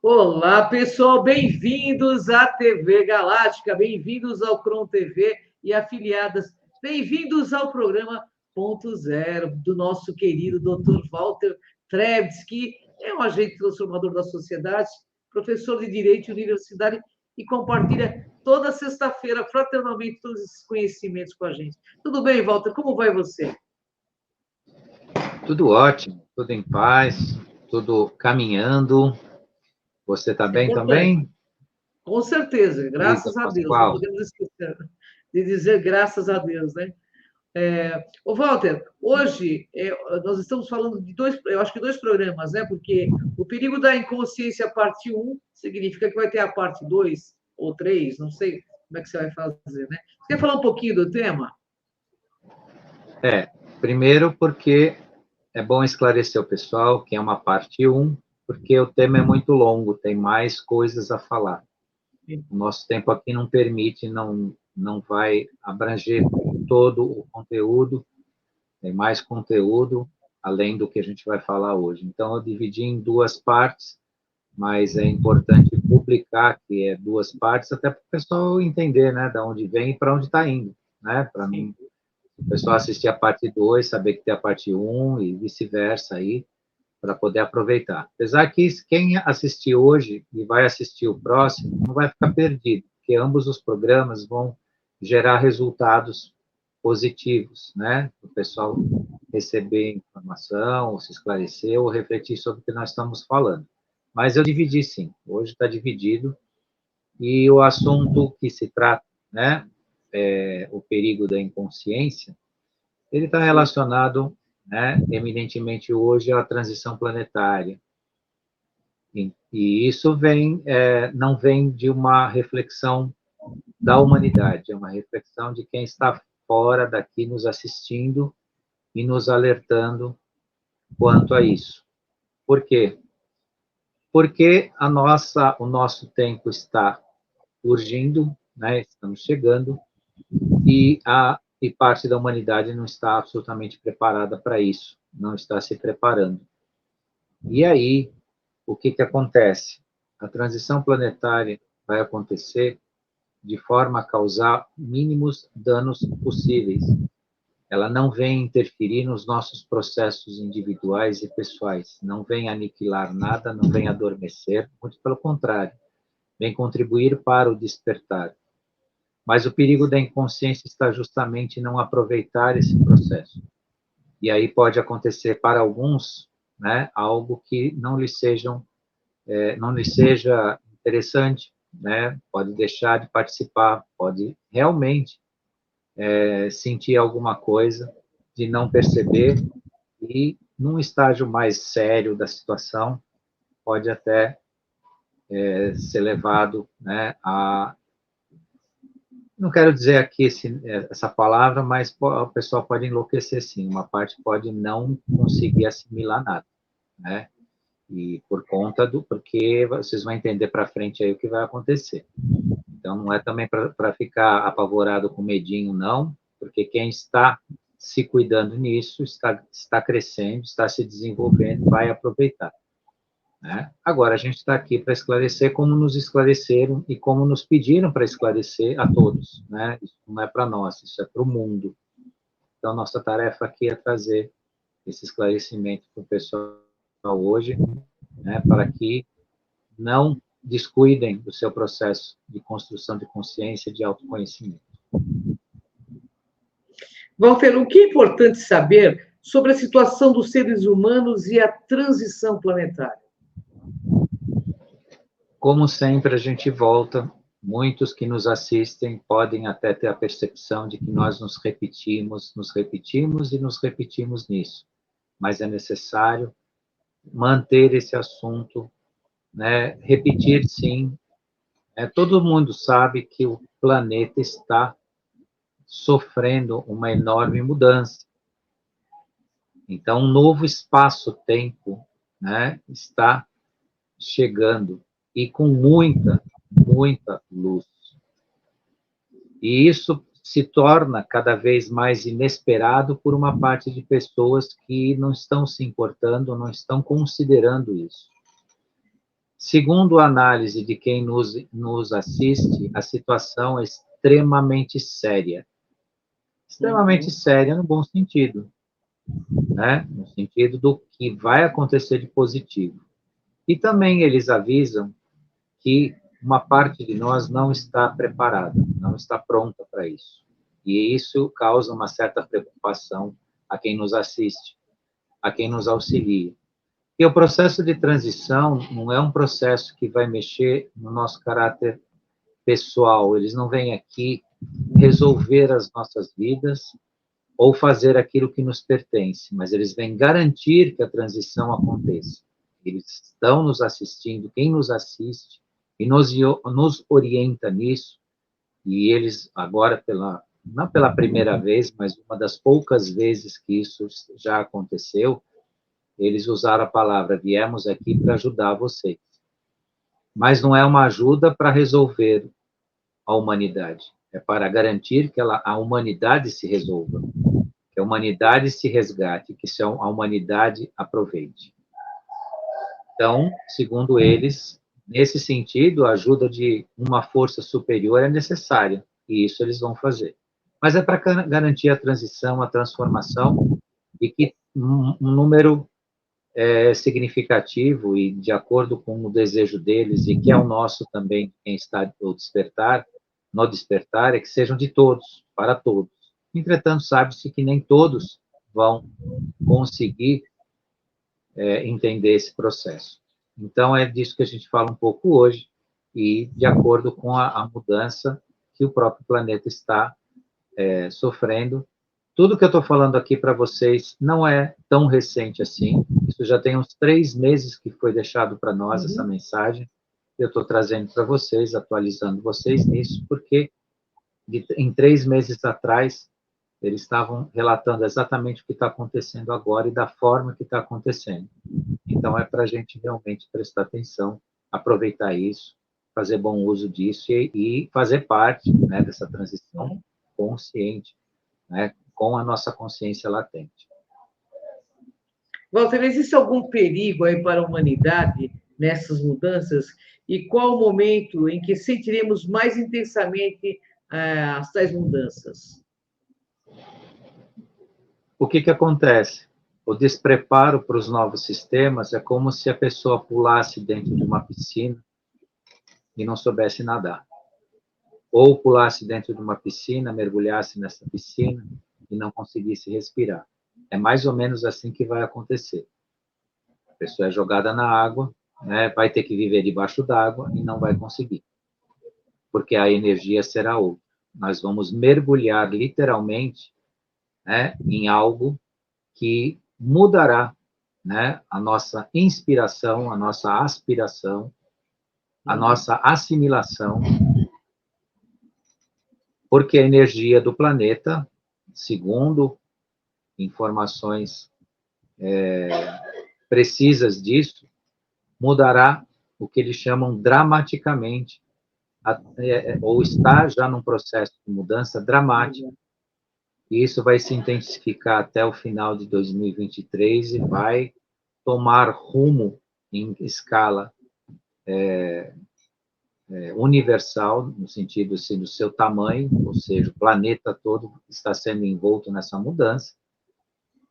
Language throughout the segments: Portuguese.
Olá, pessoal, bem-vindos à TV Galáctica, bem-vindos ao Cron TV e afiliadas, bem-vindos ao programa Ponto Zero do nosso querido Dr. Walter Trebs, que é um agente transformador da sociedade, professor de Direito e Universidade e compartilha toda sexta-feira, fraternalmente, todos esses conhecimentos com a gente. Tudo bem, Walter? Como vai você? Tudo ótimo, tudo em paz, tudo caminhando. Você está bem também? Com certeza, Isa graças a Deus. Não Pascoal. podemos esquecer de dizer graças a Deus, né? Ô, Walter, hoje nós estamos falando de eu acho que dois programas, né? Porque o perigo da inconsciência, parte um significa que vai ter a parte 2 ou 3, não sei como é que você vai fazer, né? Você quer falar um pouquinho do tema? Primeiro porque é bom esclarecer o pessoal que é uma parte 1, porque o tema é muito longo, tem mais coisas a falar. O nosso tempo aqui não permite, não vai abranger todo o conteúdo, tem mais conteúdo além do que a gente vai falar hoje. Então, eu dividi em duas partes, mas é importante publicar que é duas partes, até para o pessoal entender, né, de onde vem e para onde está indo, né, para não o pessoal assistir a parte 2, saber que tem a parte 1 e vice-versa aí, para poder aproveitar. Apesar que quem assistir hoje e vai assistir o próximo, não vai ficar perdido, porque ambos os programas vão gerar resultados positivos, né, para o pessoal receber informação, ou se esclarecer, ou refletir sobre o que nós estamos falando. Mas eu dividi sim, hoje está dividido, e o assunto que se trata, né, o perigo da inconsciência, ele está relacionado, né, eminentemente hoje à transição planetária. E isso não vem de uma reflexão da humanidade, é uma reflexão de quem está fora daqui nos assistindo e nos alertando quanto a isso. Por quê? Porque o nosso tempo está urgindo, né, estamos chegando, e parte da humanidade não está absolutamente preparada para isso, não está se preparando. E aí, o que acontece? A transição planetária vai acontecer de forma a causar mínimos danos possíveis. Ela não vem interferir nos nossos processos individuais e pessoais, não vem aniquilar nada, não vem adormecer, muito pelo contrário, vem contribuir para o despertar. Mas o perigo da inconsciência está justamente em não aproveitar esse processo. E aí pode acontecer para alguns, né, algo que não lhe seja interessante, né? Pode deixar de participar, pode realmente sentir alguma coisa de não perceber e, num estágio mais sério da situação, pode até ser levado, né, a... Não quero dizer aqui essa palavra, mas o pessoal pode enlouquecer sim, uma parte pode não conseguir assimilar nada, né? E porque vocês vão entender para frente aí o que vai acontecer. Então, não é também para ficar apavorado com medinho, não, porque quem está se cuidando nisso, está crescendo, está se desenvolvendo, vai aproveitar. Né? Agora, a gente está aqui para esclarecer como nos esclareceram e como nos pediram para esclarecer a todos. Né? Isso não é para nós, isso é para o mundo. Então, nossa tarefa aqui é trazer esse esclarecimento para o pessoal hoje, né, para que não descuidem do seu processo de construção de consciência, de autoconhecimento. Walter, o que é importante saber sobre a situação dos seres humanos e a transição planetária? Como sempre, a gente volta. Muitos que nos assistem podem até ter a percepção de que nós nos repetimos e nos repetimos nisso. Mas é necessário manter esse assunto, né? Repetir, sim. Todo mundo sabe que o planeta está sofrendo uma enorme mudança. Então, um novo espaço-tempo, né, está chegando e com muita, muita luz. E isso se torna cada vez mais inesperado por uma parte de pessoas que não estão se importando, não estão considerando isso. Segundo a análise de quem nos assiste, a situação é extremamente séria. Extremamente séria no bom sentido, né? No sentido do que vai acontecer de positivo. E também eles avisam que uma parte de nós não está preparada, não está pronta para isso. E isso causa uma certa preocupação a quem nos assiste, a quem nos auxilia. E o processo de transição não é um processo que vai mexer no nosso caráter pessoal. Eles não vêm aqui resolver as nossas vidas ou fazer aquilo que nos pertence, mas eles vêm garantir que a transição aconteça. Eles estão nos assistindo, quem nos assiste, e nos orienta nisso, e eles agora, não pela primeira vez, mas uma das poucas vezes que isso já aconteceu, eles usaram a palavra, viemos aqui para ajudar vocês. Mas não é uma ajuda para resolver a humanidade, é para garantir que a humanidade se resolva, que a humanidade se resgate, que a humanidade aproveite. Então, segundo eles, nesse sentido, a ajuda de uma força superior é necessária, e isso eles vão fazer. Mas é para garantir a transição, a transformação, e que um número significativo e de acordo com o desejo deles, e que é o nosso também, quem está no despertar, é que sejam de todos, para todos. Entretanto, sabe-se que nem todos vão conseguir entender esse processo. Então, é disso que a gente fala um pouco hoje, e de acordo com a mudança que o próprio planeta está sofrendo. Tudo que eu estou falando aqui para vocês não é tão recente assim, isso já tem uns 3 meses que foi deixado para nós essa mensagem, eu estou trazendo para vocês, atualizando vocês nisso, porque em 3 meses atrás, eles estavam relatando exatamente o que está acontecendo agora e da forma que está acontecendo. Então, é para a gente realmente prestar atenção, aproveitar isso, fazer bom uso disso e fazer parte, né, dessa transição consciente, né, com a nossa consciência latente. Walter, existe algum perigo aí para a humanidade nessas mudanças? E qual o momento em que sentiremos mais intensamente as tais mudanças? O que acontece? O despreparo para os novos sistemas é como se a pessoa pulasse dentro de uma piscina e não soubesse nadar. Ou pulasse dentro de uma piscina, mergulhasse nessa piscina e não conseguisse respirar. É mais ou menos assim que vai acontecer. A pessoa é jogada na água, né, vai ter que viver debaixo d'água e não vai conseguir. Porque a energia será outra. Nós vamos mergulhar literalmente, né, em algo que mudará, né, a nossa inspiração, a nossa aspiração, a nossa assimilação, porque a energia do planeta, segundo informações precisas disso, mudará o que eles chamam dramaticamente, ou está já num processo de mudança dramática, e isso vai se intensificar até o final de 2023 e vai tomar rumo em escala universal, no sentido assim, do seu tamanho, ou seja, o planeta todo está sendo envolto nessa mudança,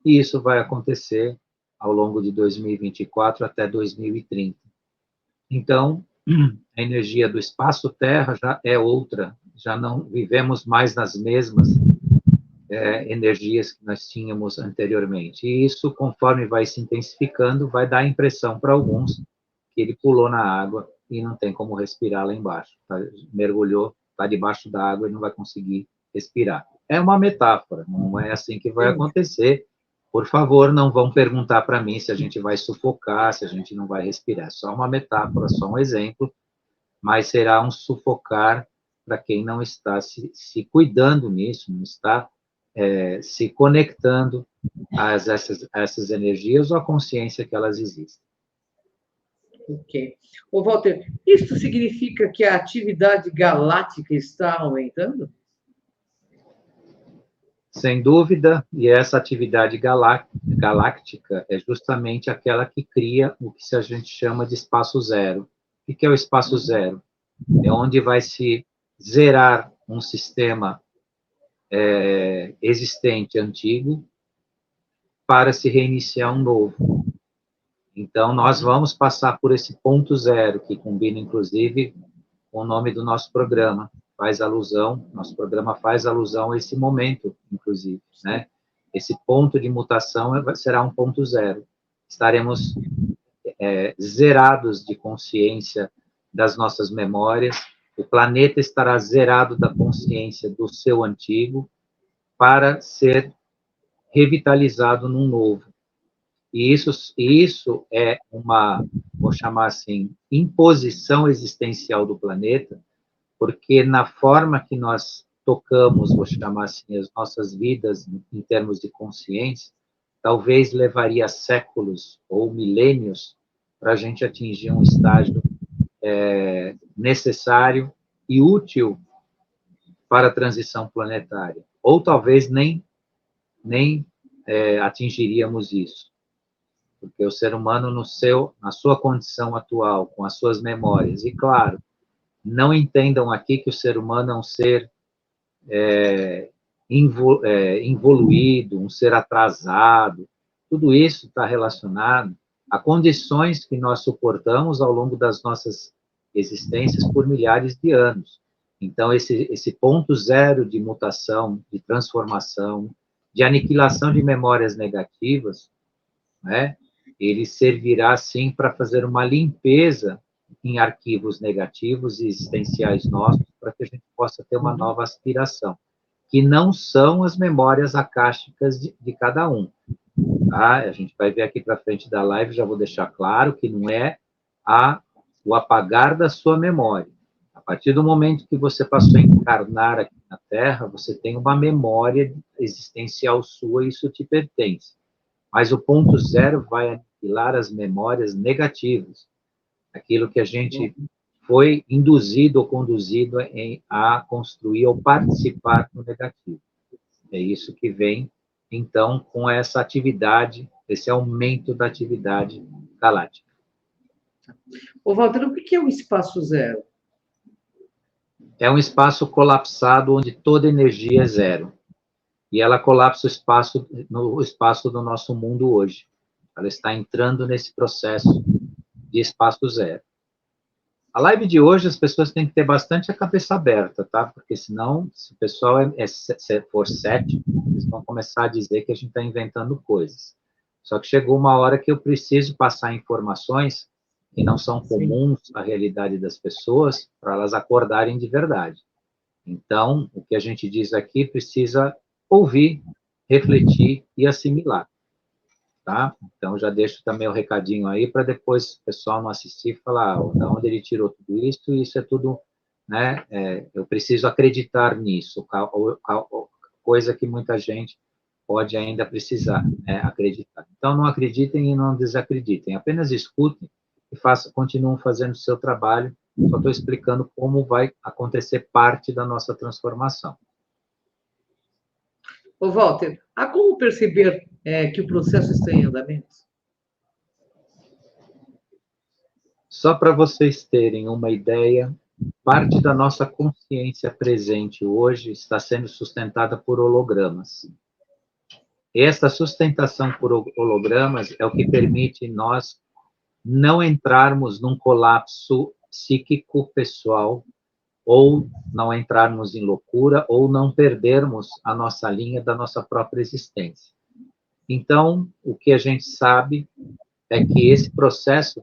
e isso vai acontecer ao longo de 2024 até 2030. Então, a energia do espaço-terra já é outra, já não vivemos mais nas mesmas energias que nós tínhamos anteriormente. E isso, conforme vai se intensificando, vai dar a impressão para alguns que ele pulou na água e não tem como respirar lá embaixo. Mergulhou, está debaixo da água e não vai conseguir respirar. É uma metáfora, não é assim que vai acontecer. Por favor, não vão perguntar para mim se a gente vai sufocar, se a gente não vai respirar. Só uma metáfora, só um exemplo, mas será um sufocar para quem não está se cuidando nisso, não está se conectando a essas energias ou à consciência que elas existem. Ok. Ô, Walter, isso significa que a atividade galáctica está aumentando? Sem dúvida, e essa atividade galáctica é justamente aquela que cria o que a gente chama de espaço zero. O que é o espaço zero? É onde vai se zerar um sistema existente, antigo, para se reiniciar um novo. Então, nós vamos passar por esse ponto zero, que combina, inclusive, com o nome do nosso programa. Nosso programa faz alusão a esse momento, inclusive, né? Esse ponto de mutação será um ponto zero. Estaremos zerados de consciência das nossas memórias, o planeta estará zerado da consciência do seu antigo para ser revitalizado num novo. E isso é uma, vou chamar assim, imposição existencial do planeta, porque na forma que nós tocamos, vou chamar assim, as nossas vidas em termos de consciência, talvez levaria séculos ou milênios para a gente atingir um estágio necessário e útil para a transição planetária. Ou talvez nem atingiríamos isso. Porque o ser humano, na sua condição atual, com as suas memórias, e claro, não entendam aqui que o ser humano é um ser involuído, um ser atrasado, tudo isso está relacionado a condições que nós suportamos ao longo das nossas existências por milhares de anos. Então, esse ponto zero de mutação, de transformação, de aniquilação de memórias negativas, né, ele servirá, sim, para fazer uma limpeza em arquivos negativos e existenciais nossos, para que a gente possa ter uma nova aspiração, que não são as memórias akáshicas de cada um. Tá? A gente vai ver aqui para frente da live, já vou deixar claro que não é o apagar da sua memória. A partir do momento que você passou a encarnar aqui na Terra, você tem uma memória existencial sua e isso te pertence. Mas o ponto zero vai aniquilar as memórias negativas, aquilo que a gente foi induzido ou conduzido a construir ou participar no negativo. É isso que vem, então, com essa atividade, esse aumento da atividade galáctica. Ô, Walter, o que é o espaço zero? É um espaço colapsado onde toda energia é zero. E ela colapsa no espaço do nosso mundo hoje. Ela está entrando nesse processo de espaço zero. A live de hoje, as pessoas têm que ter bastante a cabeça aberta, tá? Porque senão, se o pessoal for cético, eles vão começar a dizer que a gente está inventando coisas. Só que chegou uma hora que eu preciso passar informações que não são comuns à realidade das pessoas, para elas acordarem de verdade. Então, o que a gente diz aqui precisa ouvir, refletir e assimilar, tá? Então, já deixo também o recadinho aí, para depois o pessoal não assistir e falar da onde ele tirou tudo isso, e isso é tudo, né, eu preciso acreditar nisso, coisa que muita gente pode ainda precisar, né, acreditar. Então, não acreditem e não desacreditem, apenas escutem e continuem fazendo o seu trabalho. Só estou explicando como vai acontecer parte da nossa transformação. Ô, Walter, há como perceber que o processo está em andamento? Só para vocês terem uma ideia, parte da nossa consciência presente hoje está sendo sustentada por hologramas. E essa sustentação por hologramas é o que permite nós não entrarmos num colapso psíquico pessoal, ou não entrarmos em loucura, ou não perdermos a nossa linha da nossa própria existência. Então, o que a gente sabe é que esse processo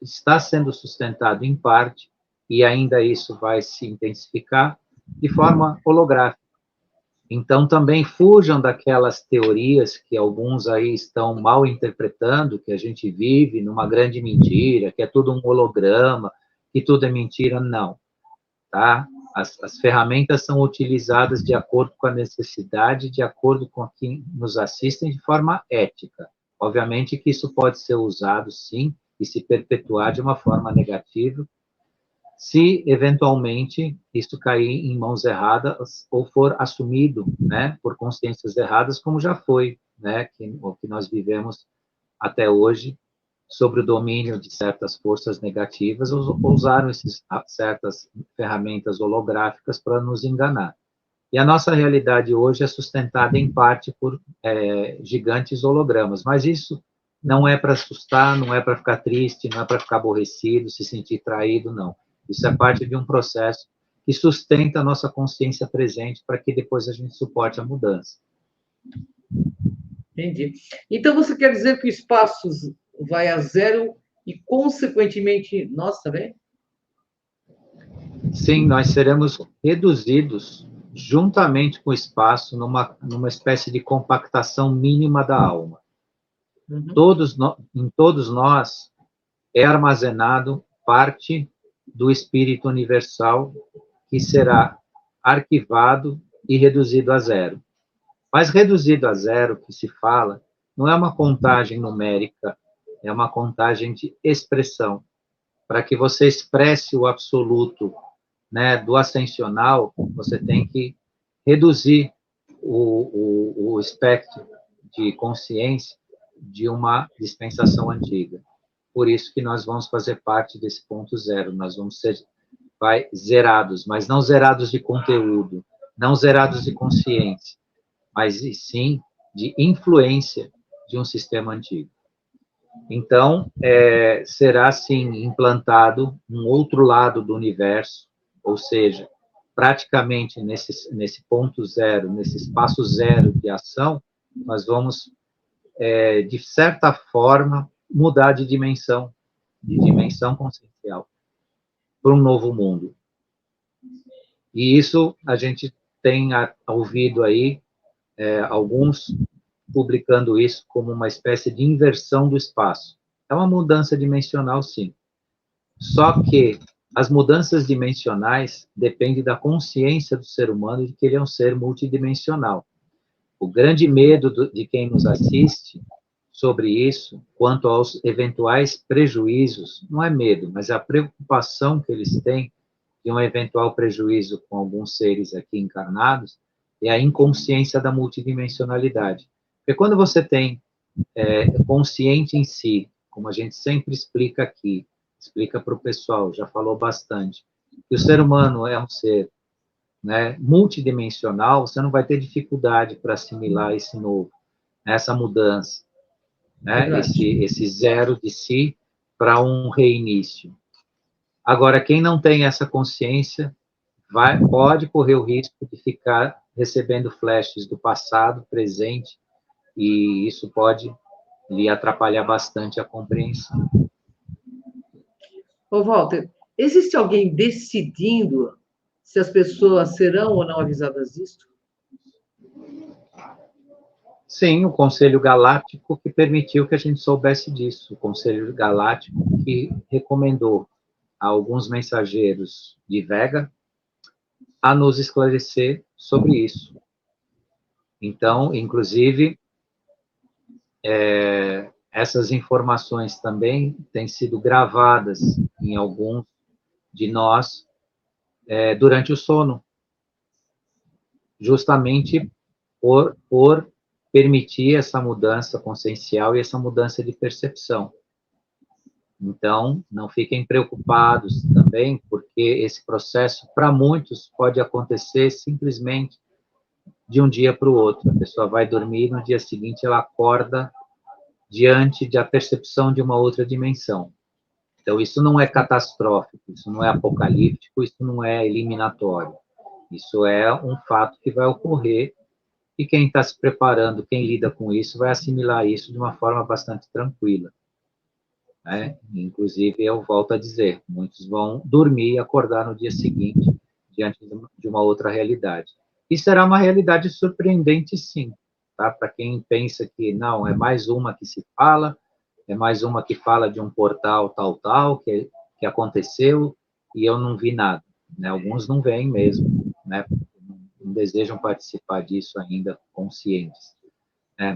está sendo sustentado em parte, e ainda isso vai se intensificar, de forma holográfica. Então, também fujam daquelas teorias que alguns aí estão mal interpretando, que a gente vive numa grande mentira, que é tudo um holograma, que tudo é mentira. Não, tá? As ferramentas são utilizadas de acordo com a necessidade, de acordo com quem nos assistem, de forma ética. Obviamente que isso pode ser usado, sim, e se perpetuar de uma forma negativa, se eventualmente isso cair em mãos erradas ou for assumido, né, por consciências erradas, como já foi, né, o que nós vivemos até hoje, sobre o domínio de certas forças negativas, usaram certas ferramentas holográficas para nos enganar. E a nossa realidade hoje é sustentada, em parte, por gigantes hologramas. Mas isso não é para assustar, não é para ficar triste, não é para ficar aborrecido, se sentir traído, não. Isso é parte de um processo que sustenta a nossa consciência presente para que depois a gente suporte a mudança. Entendi. Então, você quer dizer que o espaço vai a zero e, consequentemente, nós também? Sim, nós seremos reduzidos juntamente com o espaço numa espécie de compactação mínima da alma. Uhum. Em todos nós é armazenado parte do espírito universal que será arquivado e reduzido a zero. Mas reduzido a zero, que se fala, não é uma contagem numérica, é uma contagem de expressão. Para que você expresse o absoluto, né, do ascensional, você tem que reduzir o espectro de consciência de uma dispensação antiga. Por isso que nós vamos fazer parte desse ponto zero, nós vamos ser zerados, mas não zerados de conteúdo, não zerados de consciência, mas sim de influência de um sistema antigo. Então, será, sim, implantado um outro lado do universo, ou seja, praticamente nesse ponto zero, nesse espaço zero de ação, nós vamos, de certa forma, mudar de dimensão consciencial, para um novo mundo. E isso a gente tem ouvido aí alguns publicando isso como uma espécie de inversão do espaço. É uma mudança dimensional, sim. Só que as mudanças dimensionais dependem da consciência do ser humano de que ele é um ser multidimensional. O grande medo de quem nos assiste sobre isso, quanto aos eventuais prejuízos, não é medo, mas a preocupação que eles têm de um eventual prejuízo com alguns seres aqui encarnados, é a inconsciência da multidimensionalidade. Porque quando você tem consciente em si, como a gente sempre explica aqui, explica para o pessoal, já falou bastante, que o ser humano é um ser, né, multidimensional, você não vai ter dificuldade para assimilar esse novo, essa mudança, né, esse zero de si para um reinício. Agora, quem não tem essa consciência pode correr o risco de ficar recebendo flashes do passado, presente, e isso pode lhe atrapalhar bastante a compreensão. Ô, Walter, existe alguém decidindo se as pessoas serão ou não avisadas disto? Sim, o Conselho Galáctico que permitiu que a gente soubesse disso. O Conselho Galáctico que recomendou a alguns mensageiros de Vega a nos esclarecer sobre isso. Então, inclusive, essas informações também têm sido gravadas em alguns de nós durante o sono, justamente por permitir essa mudança consciencial e essa mudança de percepção. Então, não fiquem preocupados também, porque esse processo, para muitos, pode acontecer simplesmente de um dia para o outro. A pessoa vai dormir e no dia seguinte ela acorda diante da percepção de uma outra dimensão. Então, isso não é catastrófico, isso não é apocalíptico, isso não é eliminatório. Isso é um fato que vai ocorrer e quem está se preparando, quem lida com isso, vai assimilar isso de uma forma bastante tranquila. Né? Inclusive, eu volto a dizer, muitos vão dormir e acordar no dia seguinte diante de uma outra realidade. E será uma realidade surpreendente, sim, tá? Para quem pensa que, não, é mais uma que se fala, é mais uma que fala de um portal tal, que aconteceu e eu não vi nada. Né? Alguns não veem mesmo, né? Não desejam participar disso ainda conscientes.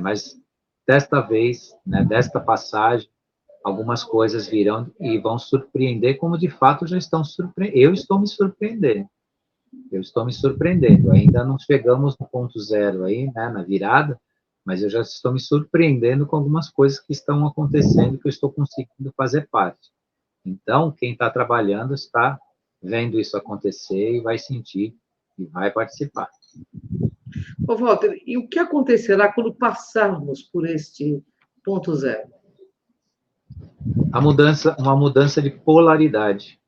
Mas, desta vez, né, desta passagem, algumas coisas virão e vão surpreender, como de fato já estão surpreendendo. Eu estou me surpreendendo. Ainda não chegamos no ponto zero aí, né, na virada, mas eu já estou me surpreendendo com algumas coisas que estão acontecendo, que eu estou conseguindo fazer parte. Então, quem está trabalhando está vendo isso acontecer e vai sentir e vai participar. Ô, Walter, e o que acontecerá quando passarmos por este ponto zero? Uma mudança de polaridade.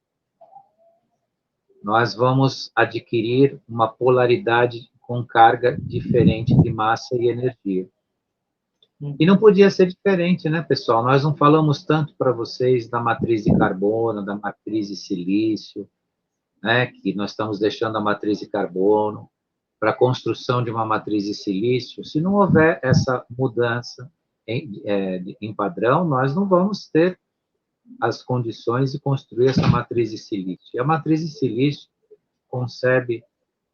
Nós vamos adquirir uma polaridade com carga diferente de massa e energia. E não podia ser diferente, né, pessoal? Nós não falamos tanto para vocês da matriz de carbono, da matriz de silício, né, que nós estamos deixando a matriz de carbono para a construção de uma matriz de silício. Se não houver essa mudança em padrão, nós não vamos ter as condições de construir essa matriz de silício. E a matriz de silício concebe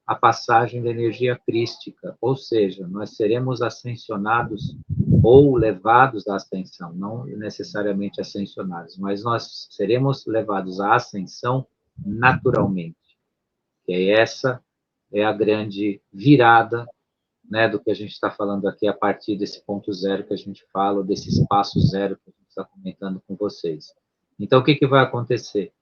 a passagem da energia crística, ou seja, nós seremos ascensionados ou levados à ascensão, não necessariamente ascensionados, mas nós seremos levados à ascensão naturalmente. E essa é a grande virada, né, do que a gente está falando aqui a partir desse ponto zero que a gente fala, desse espaço zero que a gente está comentando com vocês. Então, o que vai acontecer?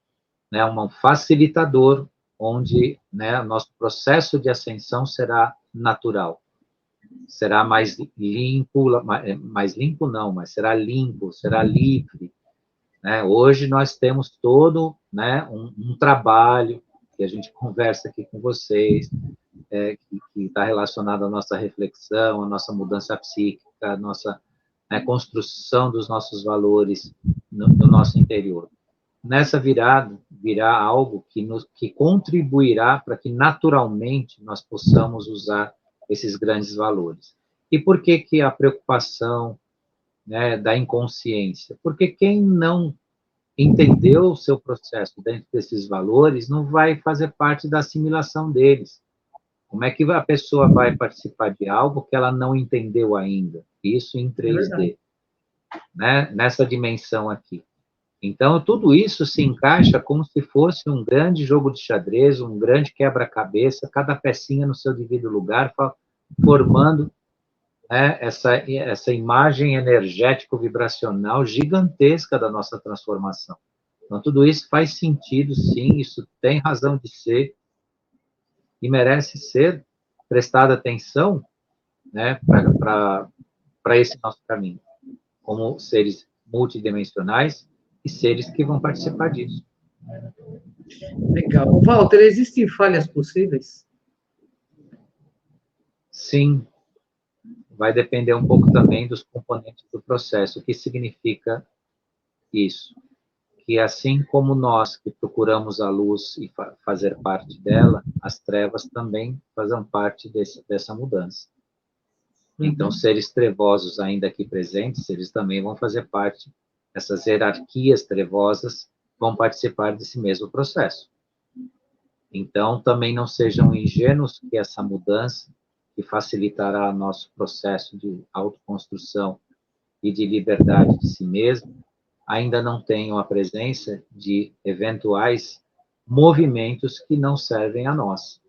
Né, um facilitador, onde, né, nosso processo de ascensão será natural. Será mais limpo não, mas será limpo, será livre. Né? Hoje nós temos todo, né, um trabalho que a gente conversa aqui com vocês, que está relacionado à nossa reflexão, à nossa mudança psíquica, à nossa, né, construção dos nossos valores no nosso interior. Nessa virada, virá algo que contribuirá para que naturalmente nós possamos usar esses grandes valores. E por que a preocupação, né, da inconsciência? Porque quem não entendeu o seu processo dentro desses valores não vai fazer parte da assimilação deles. Como é que a pessoa vai participar de algo que ela não entendeu ainda? Isso em 3D, né? Nessa dimensão aqui. Então, tudo isso se encaixa como se fosse um grande jogo de xadrez, um grande quebra-cabeça, cada pecinha no seu devido lugar, formando, né, essa imagem energético-vibracional gigantesca da nossa transformação. Então, tudo isso faz sentido, sim, isso tem razão de ser e merece ser prestada atenção, né, para esse nosso caminho, como seres multidimensionais e seres que vão participar disso. Legal. Walter, existem falhas possíveis? Sim. Vai depender um pouco também dos componentes do processo. O que significa isso? Que assim como nós que procuramos a luz e fazer parte dela, as trevas também fazem parte dessa mudança. Então, seres trevosos ainda aqui presentes, eles também vão fazer parte, essas hierarquias trevosas vão participar desse mesmo processo. Então, também não sejam ingênuos que essa mudança, que facilitará nosso processo de autoconstrução e de liberdade de si mesmo, ainda não tenham a presença de eventuais movimentos que não servem a nós.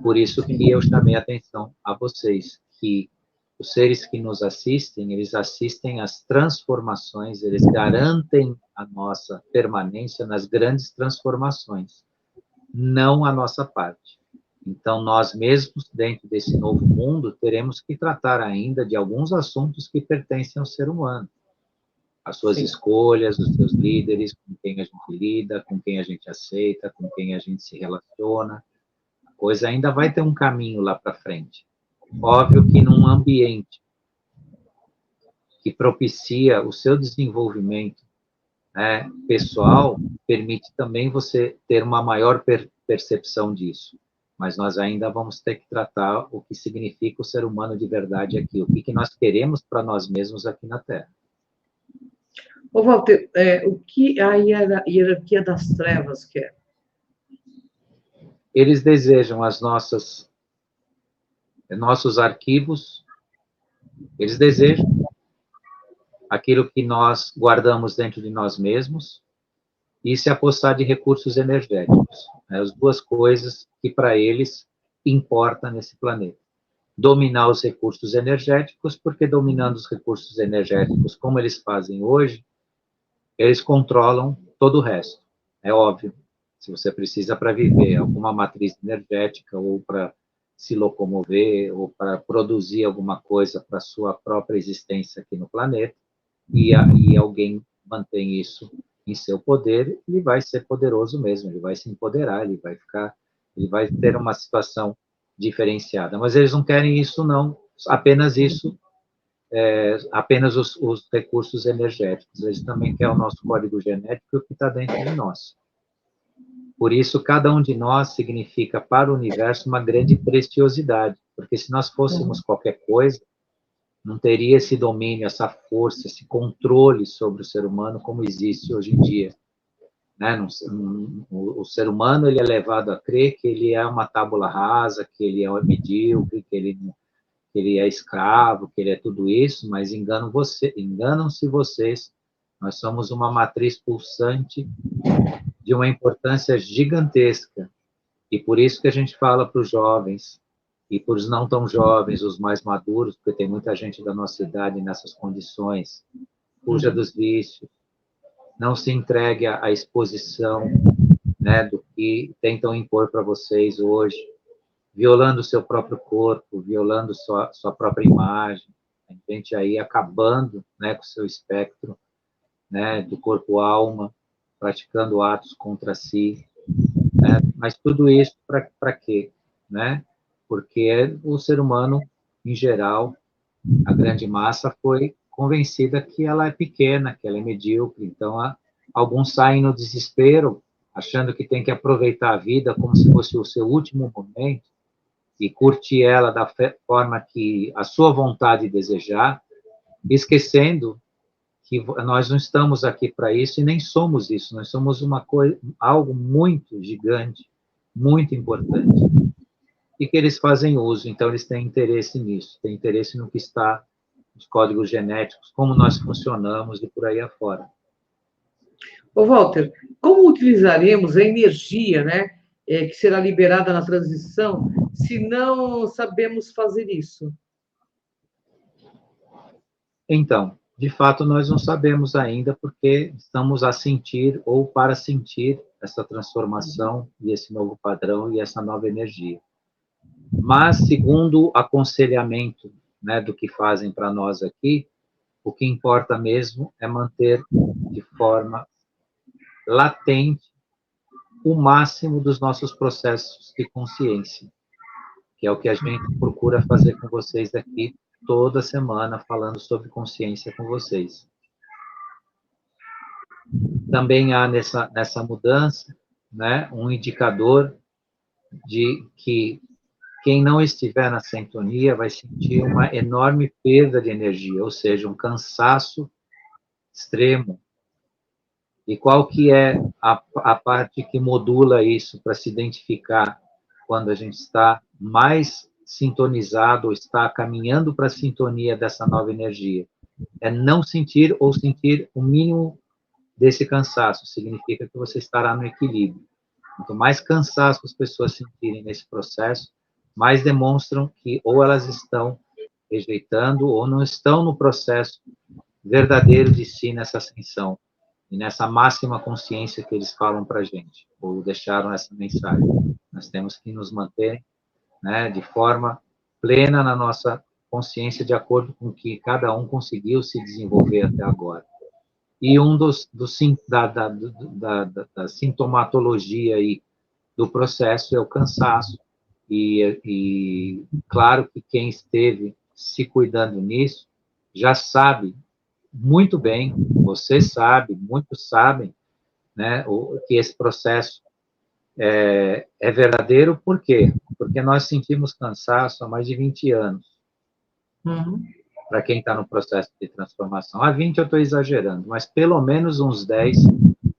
Por isso que eu chamei a atenção a vocês, que os seres que nos assistem, eles assistem às transformações, eles garantem a nossa permanência nas grandes transformações, não a nossa parte. Então, nós mesmos, dentro desse novo mundo, teremos que tratar ainda de alguns assuntos que pertencem ao ser humano. As suas escolhas, os seus líderes, com quem a gente lida, com quem a gente aceita, com quem a gente se relaciona. A coisa ainda vai ter um caminho lá para frente. Óbvio que num ambiente que propicia o seu desenvolvimento, né, pessoal, permite também você ter uma maior percepção disso. Mas nós ainda vamos ter que tratar o que significa o ser humano de verdade aqui, o que nós queremos para nós mesmos aqui na Terra. Ô, Walter, o que a hierarquia das trevas quer? Eles desejam nossos arquivos, eles desejam aquilo que nós guardamos dentro de nós mesmos e se apossar de recursos energéticos. As duas coisas que para eles importam nesse planeta. dominar os recursos energéticos, porque dominando os recursos energéticos, como eles fazem hoje, eles controlam todo o resto. É óbvio. Se você precisa para viver alguma matriz energética, ou para se locomover, ou para produzir alguma coisa para a sua própria existência aqui no planeta, e alguém mantém isso em seu poder, ele vai ser poderoso mesmo, ele vai se empoderar, ele vai ter uma situação diferenciada. Mas eles não querem isso, não, apenas isso, apenas os recursos energéticos. Eles também querem o nosso código genético que está dentro de nós. Por isso, cada um de nós significa para o universo uma grande preciosidade, porque se nós fôssemos qualquer coisa, não teria esse domínio, essa força, esse controle sobre o ser humano como existe hoje em dia. Né? O ser humano ele é levado a crer que ele é uma tábula rasa, que ele é medíocre, que ele é escravo, que ele é tudo isso, mas enganam-se vocês. Nós somos uma matriz pulsante de uma importância gigantesca. E por isso que a gente fala para os jovens, e para os não tão jovens, os mais maduros, porque tem muita gente da nossa idade nessas condições, fuja dos vícios, não se entregue à exposição, né, do que tentam impor para vocês hoje, violando o seu próprio corpo, violando sua própria imagem, a gente aí acabando, né, com o seu espectro, né, do corpo-alma, praticando atos contra si, né? Mas tudo isso para quê? Né? Porque o ser humano, em geral, a grande massa foi convencida que ela é pequena, que ela é medíocre, então alguns saem no desespero, achando que tem que aproveitar a vida como se fosse o seu último momento e curtir ela da forma que a sua vontade desejar, esquecendo que nós não estamos aqui para isso e nem somos isso, nós somos algo muito gigante, muito importante, e que eles fazem uso, então eles têm interesse nisso, têm interesse no que está nos códigos genéticos, como nós funcionamos e por aí afora. Ô, Walter, como utilizaremos a energia, né, que será liberada na transição, se não sabemos fazer isso? Então, de fato, nós não sabemos ainda, porque estamos a sentir ou para sentir essa transformação e esse novo padrão e essa nova energia. Mas, segundo o aconselhamento, né, do que fazem para nós aqui, o que importa mesmo é manter de forma latente o máximo dos nossos processos de consciência, que é o que a gente procura fazer com vocês aqui toda semana, falando sobre consciência com vocês. Também há nessa mudança, né, um indicador de que quem não estiver na sintonia vai sentir uma enorme perda de energia, ou seja, um cansaço extremo. E qual que é a parte que modula isso para se identificar quando a gente está mais sintonizado ou está caminhando para a sintonia dessa nova energia? É não sentir ou sentir o mínimo desse cansaço, significa que você estará no equilíbrio. Quanto mais cansaço as pessoas sentirem nesse processo, mais demonstram que ou elas estão rejeitando ou não estão no processo verdadeiro de si nessa ascensão e nessa máxima consciência que eles falam para a gente, ou deixaram essa mensagem. Nós temos que nos manter, né, de forma plena na nossa consciência, de acordo com o que cada um conseguiu se desenvolver até agora. E da sintomatologia aí do processo é o cansaço, e claro que quem esteve se cuidando nisso já sabe muito bem, você sabe, muitos sabem, né, que esse processo é verdadeiro. Por quê? Porque nós sentimos cansaço há mais de 20 anos. Para quem está no processo de transformação. Há 20 eu estou exagerando, mas pelo menos uns 10,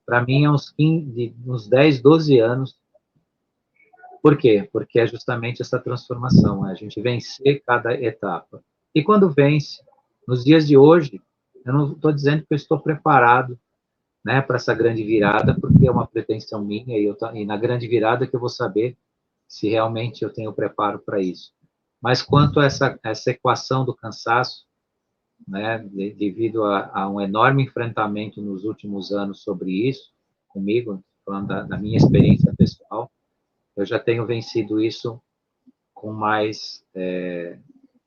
para mim é uns 10, 12 anos. Por quê? Porque é justamente essa transformação, a gente vencer cada etapa. E quando vence, nos dias de hoje, eu não estou dizendo que eu estou preparado, né, para essa grande virada, porque é uma pretensão minha, e na grande virada que eu vou saber se realmente eu tenho preparo para isso. Mas quanto a essa equação do cansaço, né, devido a um enorme enfrentamento nos últimos anos sobre isso, comigo, falando da minha experiência pessoal, eu já tenho vencido isso com mais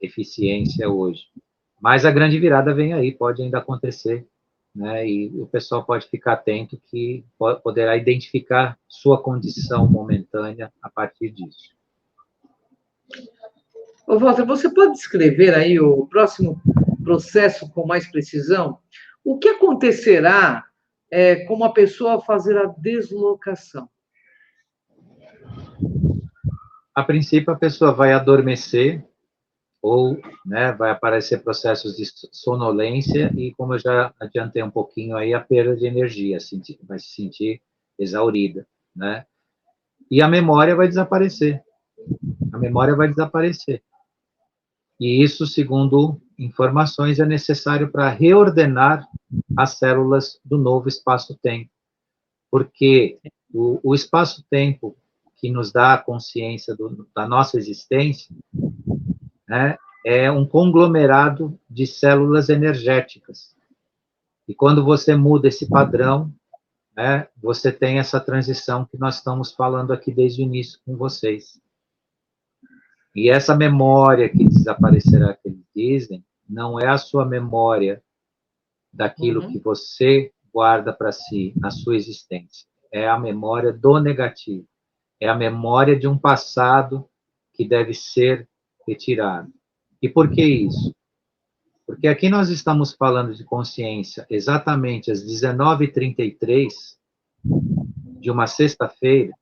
eficiência hoje. Mas a grande virada vem aí, pode ainda acontecer, né? E o pessoal pode ficar atento que poderá identificar sua condição momentânea a partir disso. Ô, Walter, você pode descrever aí o próximo processo com mais precisão? O que acontecerá com uma pessoa fazer a deslocação? A princípio, a pessoa vai adormecer, ou, né, vai aparecer processos de sonolência e, como eu já adiantei um pouquinho aí, a perda de energia, vai se sentir exaurida, né? E a memória vai desaparecer. A memória vai desaparecer. E isso, segundo informações, é necessário para reordenar as células do novo espaço-tempo. Porque o espaço-tempo que nos dá a consciência da nossa existência, né, é um conglomerado de células energéticas. E quando você muda esse padrão, né, você tem essa transição que nós estamos falando aqui desde o início com vocês. E essa memória que desaparecerá, que eles dizem, não é a sua memória daquilo que você guarda para si, na sua existência. É a memória do negativo. É a memória de um passado que deve ser retirado. E por que isso? Porque aqui nós estamos falando de consciência exatamente às 19h33 de uma sexta-feira,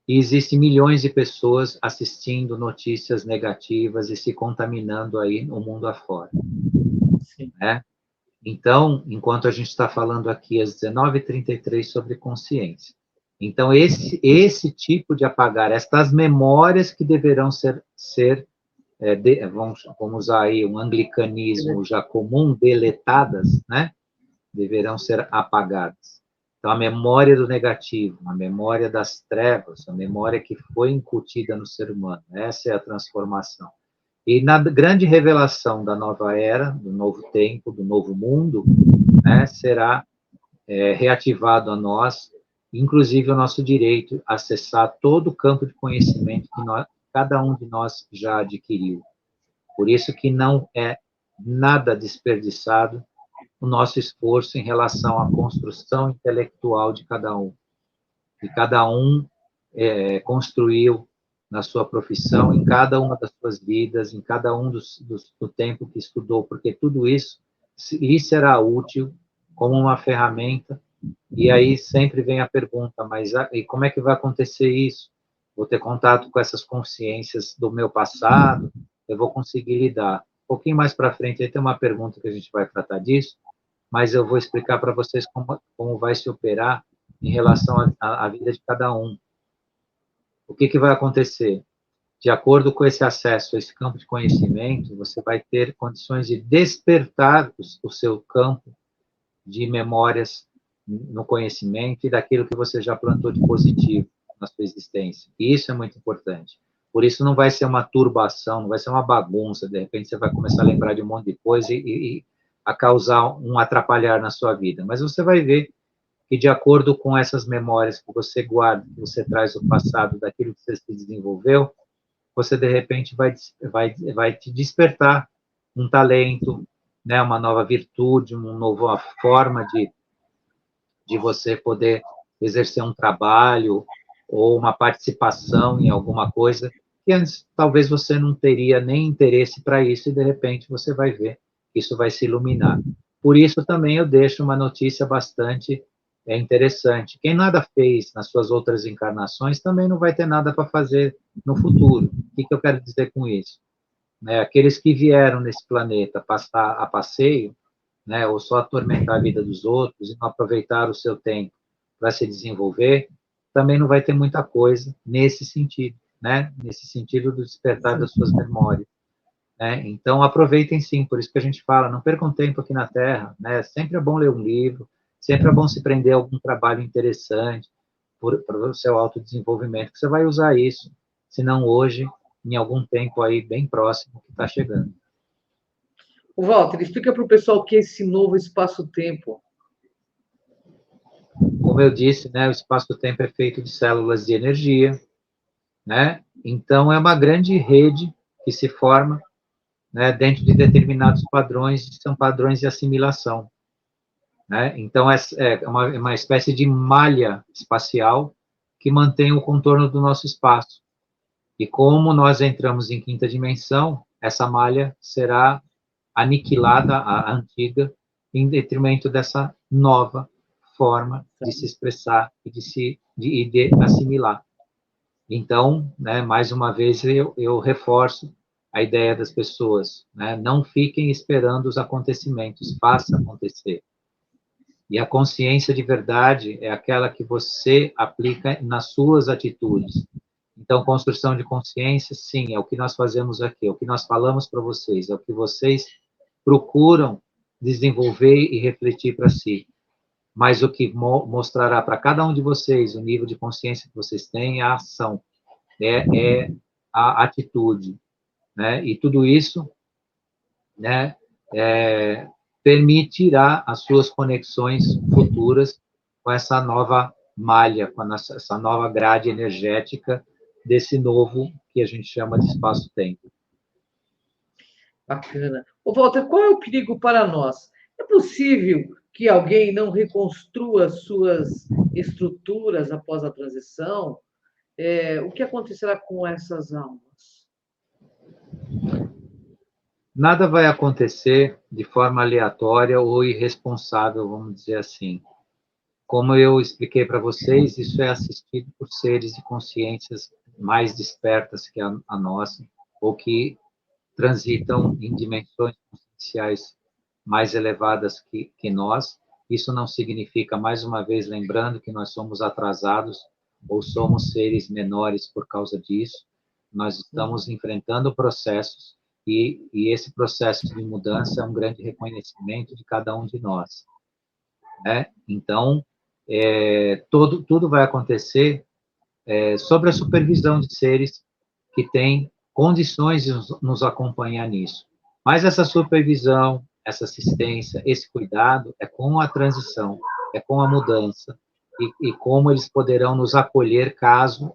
e existem milhões de pessoas assistindo notícias negativas e se contaminando aí no mundo afora. Sim. Né? Então, enquanto a gente está falando aqui às 19h33 sobre consciência. Então, esse tipo de apagar, estas memórias que deverão ser vamos usar aí um anglicanismo já comum, deletadas, né? Deverão ser apagadas. Então, a memória do negativo, a memória das trevas, a memória que foi incutida no ser humano, essa é a transformação. E na grande revelação da nova era, do novo tempo, do novo mundo, né, será reativado a nós, inclusive o nosso direito a acessar todo o campo de conhecimento que cada um de nós já adquiriu. Por isso que não é nada desperdiçado o nosso esforço em relação à construção intelectual de cada um. E cada um construiu na sua profissão, em cada uma das suas vidas, em cada um do tempo que estudou, porque tudo isso lhe será útil como uma ferramenta. E aí sempre vem a pergunta, mas e como é que vai acontecer isso? Vou ter contato com essas consciências do meu passado, eu vou conseguir lidar. Um pouquinho mais para frente, aí tem uma pergunta que a gente vai tratar disso, mas eu vou explicar para vocês como vai se operar em relação à vida de cada um. O que vai acontecer? De acordo com esse acesso a esse campo de conhecimento, você vai ter condições de despertar o seu campo de memórias no conhecimento e daquilo que você já plantou de positivo na sua existência. E isso é muito importante. Por isso não vai ser uma turbação, não vai ser uma bagunça, de repente você vai começar a lembrar de um monte de coisa e a causar um atrapalhar na sua vida. Mas você vai ver que, de acordo com essas memórias que você guarda, que você traz do passado, daquilo que você se desenvolveu, você, de repente, vai te despertar um talento, né, uma nova virtude, uma nova forma de você poder exercer um trabalho ou uma participação em alguma coisa que antes talvez você não teria nem interesse para isso, e de repente você vai ver que isso vai se iluminar. Por isso também eu deixo uma notícia bastante interessante. Quem nada fez nas suas outras encarnações também não vai ter nada para fazer no futuro. O que eu quero dizer com isso? Aqueles que vieram nesse planeta passar a passeio, né, ou só atormentar a vida dos outros e não aproveitar o seu tempo para se desenvolver, também não vai ter muita coisa nesse sentido, né? Nesse sentido do despertar das suas memórias. Né? Então, aproveitem sim, por isso que a gente fala, não percam tempo aqui na Terra, né? Sempre é bom ler um livro, sempre é bom se prender a algum trabalho interessante para o seu autodesenvolvimento, que você vai usar isso, se não hoje, em algum tempo aí bem próximo que está chegando. O Walter, explica para o pessoal o que é esse novo espaço-tempo. Como eu disse, né, o espaço-tempo é feito de células de energia, né? Então, é uma grande rede que se forma, né, dentro de determinados padrões, que são padrões de assimilação, né? Então, é uma espécie de malha espacial que mantém o contorno do nosso espaço. E como nós entramos em quinta dimensão, essa malha será aniquilada, a antiga, em detrimento dessa nova forma de se expressar e de assimilar. Então, né, mais uma vez, eu reforço a ideia das pessoas, né, não fiquem esperando os acontecimentos, faça acontecer. E a consciência de verdade é aquela que você aplica nas suas atitudes. Então, construção de consciência, sim, é o que nós fazemos aqui, é o que nós falamos para vocês, é o que vocês procuram desenvolver e refletir para si. Mas o que mostrará para cada um de vocês o nível de consciência que vocês têm é a ação, é a atitude, né? E tudo isso, né, permitirá as suas conexões futuras com essa nova malha, com essa nova grade energética desse novo que a gente chama de espaço-tempo. Bacana. Ô, Walter, qual é o perigo para nós? É possível que alguém não reconstrua suas estruturas após a transição? O que acontecerá com essas almas? Nada vai acontecer de forma aleatória ou irresponsável, vamos dizer assim. Como eu expliquei para vocês, isso é assistido por seres de consciências mais despertas que a nossa, ou que transitam em dimensões conscienciais mais elevadas que nós. Isso não significa, mais uma vez, lembrando que nós somos atrasados ou somos seres menores por causa disso. Nós estamos enfrentando processos e esse processo de mudança é um grande reconhecimento de cada um de nós, né? Então, tudo vai acontecer sob a supervisão de seres que têm condições de nos acompanhar nisso. Mas essa supervisão, essa assistência, esse cuidado é com a transição, é com a mudança, e como eles poderão nos acolher caso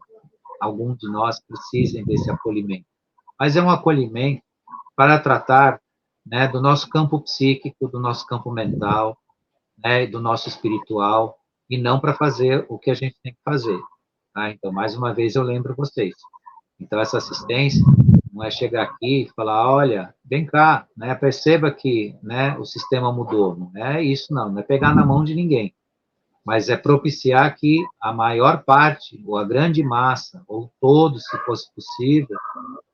algum de nós precisem desse acolhimento. Mas é um acolhimento para tratar, né, do nosso campo psíquico, do nosso campo mental, né, do nosso espiritual, e não para fazer o que a gente tem que fazer. Tá? Então, mais uma vez, eu lembro vocês. Então, essa assistência não é chegar aqui e falar, olha, vem cá, né, perceba que, né, o sistema mudou. Não é isso, não é pegar na mão de ninguém, mas é propiciar que a maior parte, ou a grande massa, ou todos, se fosse possível,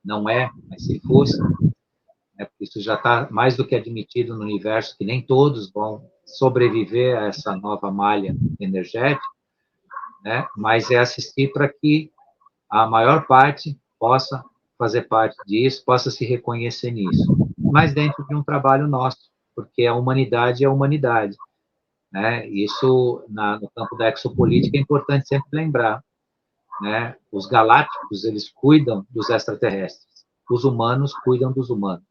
não é, mas se fosse, né, porque isso já está mais do que admitido no universo, que nem todos vão sobreviver a essa nova malha energética, né, mas é assistir para que a maior parte possa fazer parte disso, possa se reconhecer nisso, mas dentro de um trabalho nosso, porque a humanidade é a humanidade, né? Isso, no campo da exopolítica, é importante sempre lembrar, né? Os galácticos, eles cuidam dos extraterrestres, os humanos cuidam dos humanos.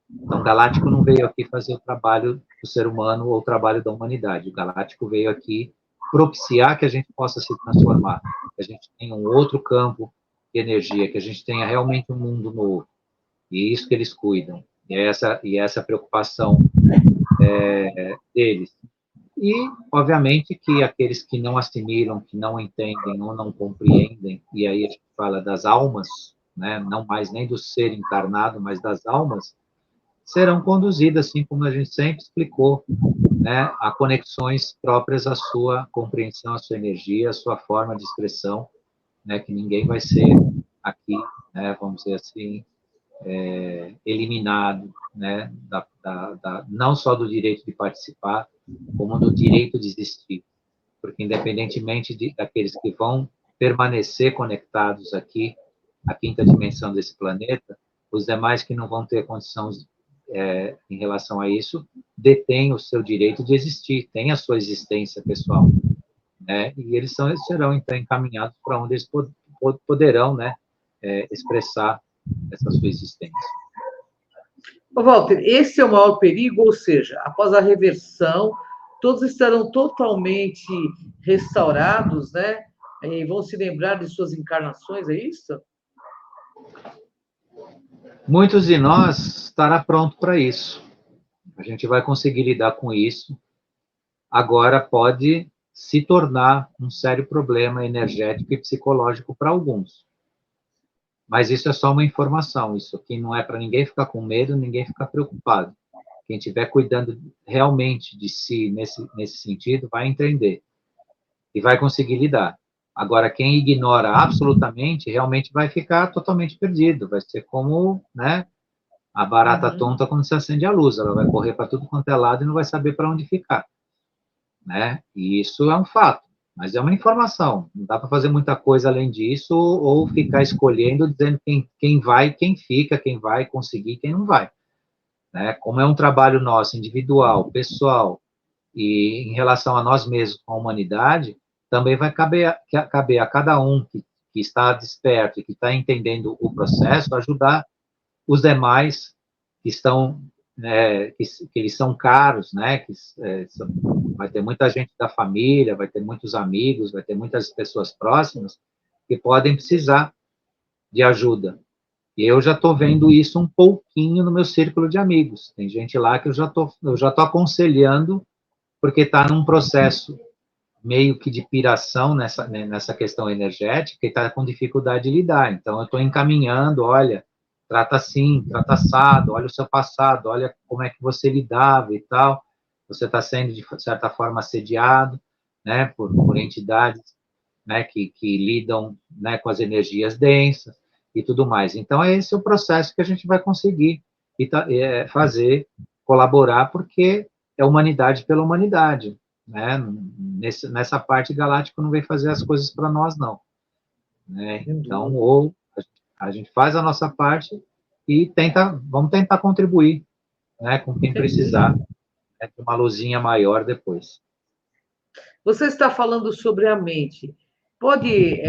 Então, o galáctico não veio aqui fazer o trabalho do ser humano ou o trabalho da humanidade, o galáctico veio aqui propiciar que a gente possa se transformar, que a gente tenha um outro campo de energia, que a gente tenha realmente um mundo novo. E é isso que eles cuidam. E essa preocupação deles. E, obviamente, que aqueles que não assimilam, que não entendem ou não compreendem, e aí a gente fala das almas, né, não mais nem do ser encarnado, mas das almas, serão conduzidas, assim como a gente sempre explicou, né, a conexões próprias à sua compreensão, à sua energia, à sua forma de expressão, né, que ninguém vai ser aqui, né, vamos dizer assim, eliminado, né, não só do direito de participar, como do direito de existir, porque independentemente daqueles que vão permanecer conectados aqui, à quinta dimensão desse planeta, os demais que não vão ter condições em relação a isso, detêm o seu direito de existir, têm a sua existência pessoal, né? E eles serão então encaminhados para onde eles poderão, né, expressar essa sua existência. Walter, esse é o maior perigo, ou seja, após a reversão, todos estarão totalmente restaurados, né? E vão se lembrar de suas encarnações, é isso? Muitos de nós estará pronto para isso. A gente vai conseguir lidar com isso. Agora pode se tornar um sério problema energético e psicológico para alguns. Mas isso é só uma informação. Isso aqui não é para ninguém ficar com medo, ninguém ficar preocupado. Quem estiver cuidando realmente de si nesse sentido vai entender e vai conseguir lidar. Agora, quem ignora absolutamente, realmente vai ficar totalmente perdido. Vai ser como, né, a barata tonta quando se acende a luz. Ela vai correr para tudo quanto é lado e não vai saber para onde ficar. Né? E isso é um fato, mas é uma informação. Não dá para fazer muita coisa além disso ou ficar escolhendo, dizendo quem vai, quem fica, quem vai conseguir, quem não vai. Né? Como é um trabalho nosso, individual, pessoal, e em relação a nós mesmos, com a humanidade, também vai caber a cada um que está desperto e que está entendendo o processo, ajudar os demais que estão, que eles são caros, né? Vai ter muita gente da família, vai ter muitos amigos, vai ter muitas pessoas próximas que podem precisar de ajuda. E eu já estou vendo isso um pouquinho no meu círculo de amigos. Tem gente lá que eu já tô aconselhando porque está num processo meio que de piração nessa questão energética e está com dificuldade de lidar. Então, eu estou encaminhando, olha, trata assim, trata assado, olha o seu passado, olha como é que você lidava e tal. Você está sendo, de certa forma, assediado, né, por entidades, né, que lidam, né, com as energias densas e tudo mais. Então, esse é o processo que a gente vai conseguir fazer, colaborar, porque é humanidade pela humanidade, né? Nessa parte, Galáctico não vem fazer as coisas para nós, não. Né? Então, ou a gente faz a nossa parte e vamos tentar contribuir, né, com quem precisar, né, com uma luzinha maior depois. Você está falando sobre a mente. Pode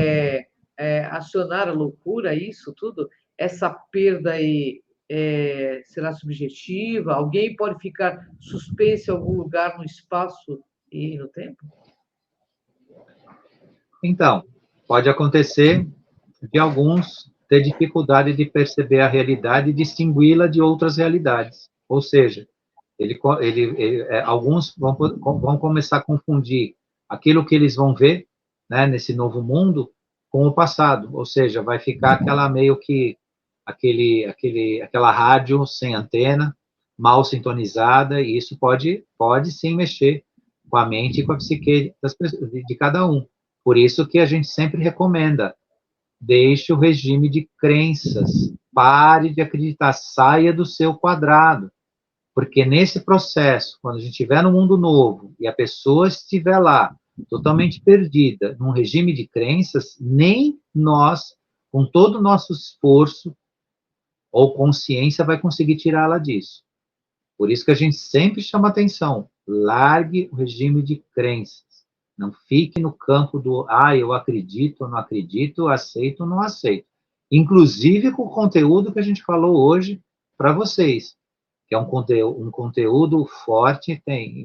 acionar a loucura, isso tudo? Essa perda aí será subjetiva? Alguém pode ficar suspenso em algum lugar no espaço e no tempo? Então, pode acontecer de alguns ter dificuldade de perceber a realidade e distingui-la de outras realidades. Ou seja, alguns vão começar a confundir aquilo que eles vão ver, né, nesse novo mundo com o passado. Ou seja, vai ficar aquela meio que aquela rádio sem antena, mal sintonizada, e isso pode sim mexer com a mente e com a psique de cada um. Por isso que a gente sempre recomenda: deixe o regime de crenças, pare de acreditar, saia do seu quadrado. Porque nesse processo, quando a gente estiver no mundo novo e a pessoa estiver lá, totalmente perdida, num regime de crenças, nem nós, com todo o nosso esforço ou consciência, vai conseguir tirá-la disso. Por isso que a gente sempre chama atenção: largue o regime de crenças. Não fique no campo do, eu acredito ou não acredito, aceito ou não aceito. Inclusive com o conteúdo que a gente falou hoje para vocês, que é um conteúdo forte,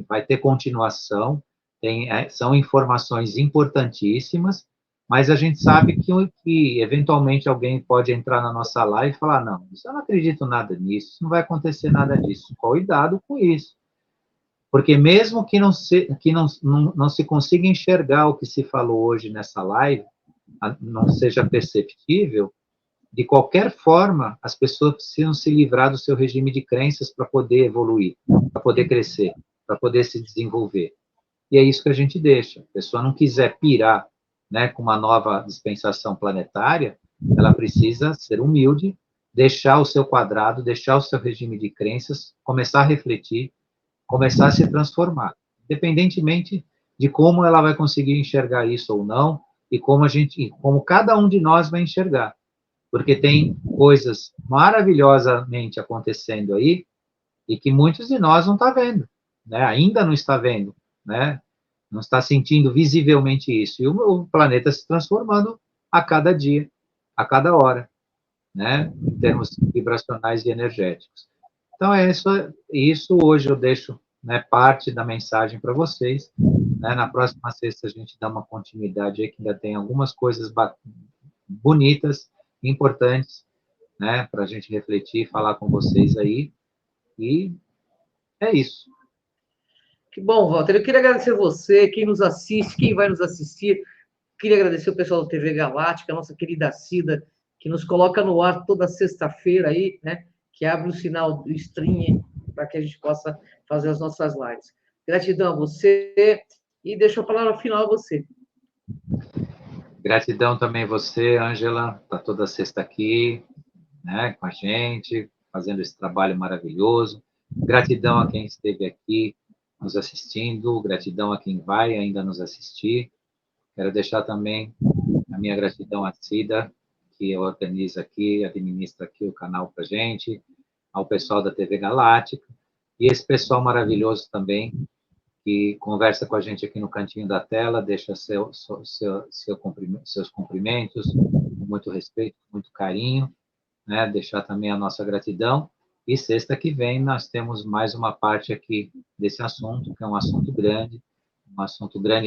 vai ter continuação, são informações importantíssimas, mas a gente sabe que eventualmente alguém pode entrar na nossa live e falar: não, eu não acredito nada nisso, não vai acontecer nada disso. Cuidado com isso. Porque mesmo que não se consiga enxergar o que se falou hoje nessa live, não seja perceptível, de qualquer forma, as pessoas precisam se livrar do seu regime de crenças para poder evoluir, para poder crescer, para poder se desenvolver. E é isso que a gente deixa. A pessoa não quiser pirar, né, com uma nova dispensação planetária, ela precisa ser humilde, deixar o seu quadrado, deixar o seu regime de crenças, começar a refletir, começar a se transformar, independentemente de como ela vai conseguir enxergar isso ou não, e como cada um de nós vai enxergar. Porque tem coisas maravilhosamente acontecendo aí e que muitos de nós não está vendo, né? Ainda não está vendo, né? Não está sentindo visivelmente isso. E o planeta se transformando a cada dia, a cada hora. né, em termos vibracionais e energéticos. Então, isso hoje eu deixo, né, parte da mensagem para vocês. Né? Na próxima sexta a gente dá uma continuidade aí, que ainda tem algumas coisas bonitas, importantes, né, para a gente refletir e falar com vocês aí. E é isso. Que bom, Walter. Eu queria agradecer você, quem nos assiste, quem vai nos assistir. Queria agradecer o pessoal da TV Galáctica, a nossa querida Cida, que nos coloca no ar toda sexta-feira aí, né? Que abre o sinal do stream para que a gente possa fazer as nossas lives. Gratidão a você e deixo a palavra final a você. Gratidão também a você, Ângela, está toda sexta aqui, né, com a gente, fazendo esse trabalho maravilhoso. Gratidão a quem esteve aqui nos assistindo, gratidão a quem vai ainda nos assistir. Quero deixar também a minha gratidão à Cida, que organiza aqui, administra aqui o canal para a gente, ao pessoal da TV Galáctica, e esse pessoal maravilhoso também, que conversa com a gente aqui no cantinho da tela, deixa seus cumprimentos, com muito respeito, com muito carinho, né? Deixar também a nossa gratidão. E sexta que vem nós temos mais uma parte aqui desse assunto, que é um assunto grande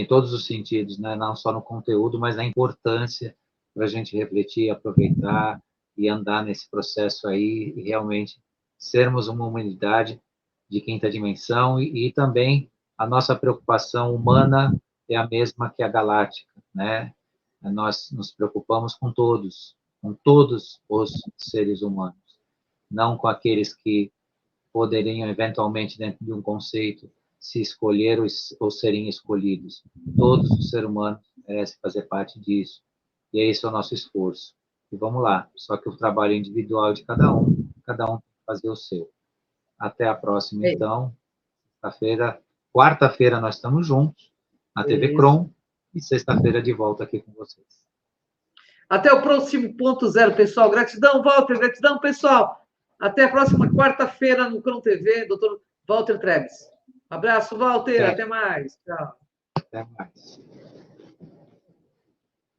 em todos os sentidos, né? Não só no conteúdo, mas na importância para a gente refletir, aproveitar e andar nesse processo aí e realmente sermos uma humanidade de quinta dimensão e também a nossa preocupação humana é a mesma que a galáctica, né? Nós nos preocupamos com todos os seres humanos, não com aqueles que poderiam, eventualmente, dentro de um conceito, se escolher ou serem escolhidos. Todos os seres humanos merecem fazer parte disso. E esse é o nosso esforço. E vamos lá, só que o trabalho individual de cada um tem que fazer o seu. Até a próxima, então. Quarta-feira nós estamos juntos, na TV Crom, e sexta-feira de volta aqui com vocês. Até o próximo ponto zero, pessoal. Gratidão, Walter. Gratidão, pessoal. Até a próxima quarta-feira no Crom TV, Dr. Walter Trebes. Abraço, Walter. Até mais. Tchau. Até mais.